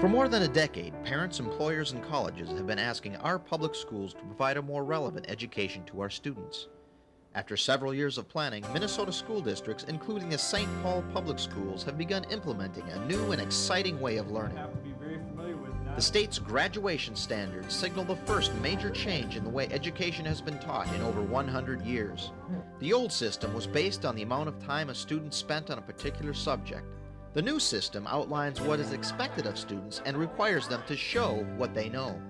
For more than a decade, parents, employers, and colleges have been asking our public schools to provide a more relevant education to our students. After several years of planning, Minnesota school districts, including the St. Paul Public Schools, have begun implementing a new and exciting way of learning. The state's graduation standards signal the first major change in the way education has been taught in over 100 years. The old system was based on the amount of time a student spent on a particular subject. The new system outlines what is expected of students and requires them to show what they know.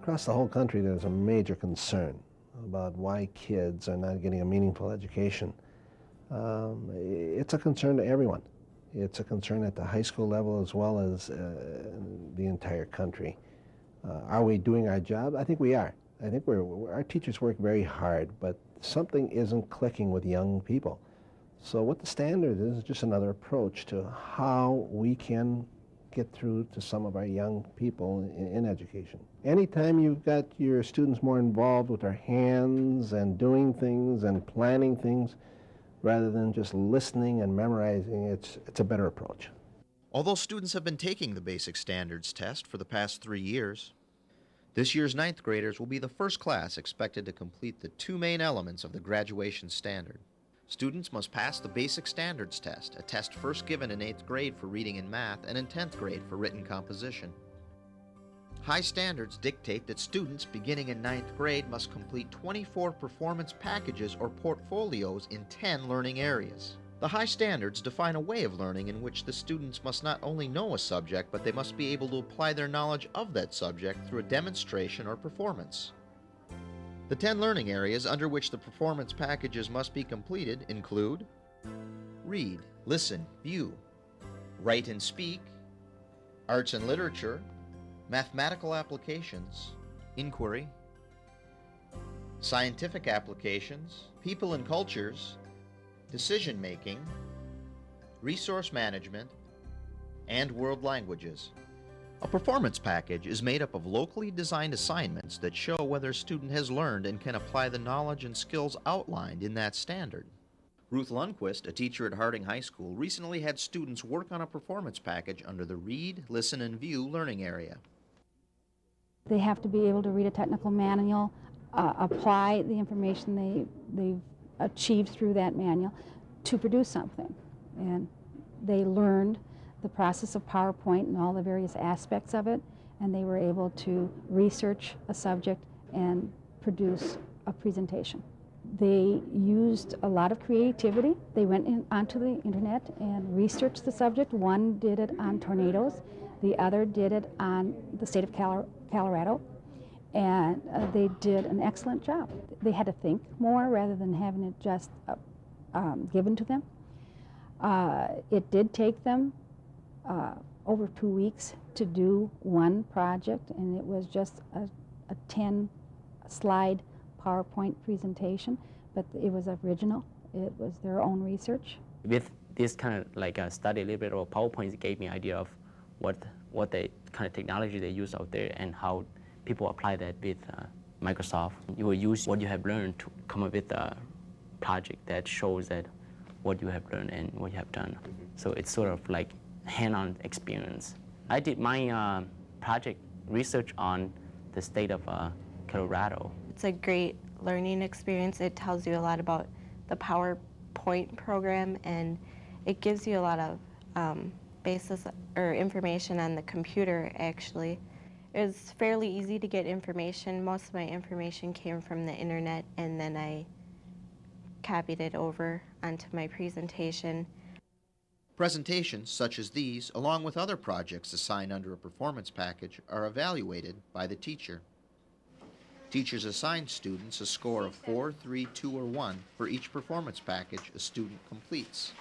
Across the whole country, there's a major concern about why kids are not getting a meaningful education. It's a concern to everyone. It's a concern at the high school level as well as the entire country. Are we doing our job? I think we are. I think our teachers work very hard, but something isn't clicking with young people. So what the standard is just another approach to how we can get through to some of our young people in education. Anytime you've got your students more involved with their hands and doing things and planning things, rather than just listening and memorizing, it's a better approach. Although students have been taking the basic standards test for the past 3 years, this year's 9th graders will be the first class expected to complete the two main elements of the graduation standard. Students must pass the basic standards test, a test first given in 8th grade for reading and math and in 10th grade for written composition. High standards dictate that students beginning in 9th grade must complete 24 performance packages or portfolios in 10 learning areas. The high standards define a way of learning in which the students must not only know a subject, but they must be able to apply their knowledge of that subject through a demonstration or performance. The 10 learning areas under which the performance packages must be completed include read, listen, view, write and speak, arts and literature, mathematical applications, inquiry, scientific applications, people and cultures, decision-making, resource management, and world languages. A performance package is made up of locally designed assignments that show whether a student has learned and can apply the knowledge and skills outlined in that standard. Ruth Lundquist, a teacher at Harding High School, recently had students work on a performance package under the Read, Listen, and View learning area. They have to be able to read a technical manual, apply the information they've achieved through that manual to produce something. And they learned the process of PowerPoint and all the various aspects of it, and they were able to research a subject and produce a presentation. They used a lot of creativity. They went onto the internet and researched the subject. One did it on tornadoes, the other did it on the state of Colorado, and they did an excellent job. They had to think more rather than having it just given to them. It did take them over 2 weeks to do one project, and it was just a 10-slide PowerPoint presentation, but it was original. It was their own research. With this kind of like a study a little bit of PowerPoint, it gave me an idea of what the kind of technology they use out there and how people apply that with Microsoft. You will use what you have learned to come up with a project that shows that what you have learned and what you have done. So it's sort of like hand-on experience. I did my project research on the state of Colorado. It's a great learning experience. It tells you a lot about the PowerPoint program, and it gives you a lot of basis or information on the computer, actually. It was fairly easy to get information. Most of my information came from the internet, and then I copied it over onto my presentation. Presentations such as these, along with other projects assigned under a performance package, are evaluated by the teacher. Teachers assign students a score of 4, 3, 2, or 1 for each performance package a student completes.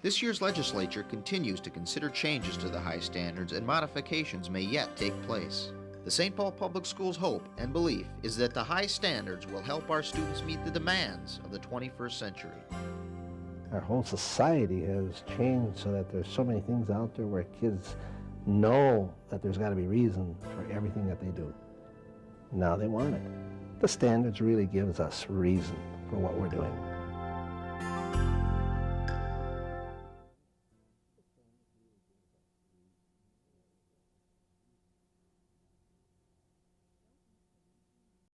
This year's legislature continues to consider changes to the high standards, and modifications may yet take place. The St. Paul Public Schools' hope and belief is that the high standards will help our students meet the demands of the 21st century. Our whole society has changed so that there's so many things out there where kids know that there's got to be reason for everything that they do. Now they want it. The standards really gives us reason for what we're doing.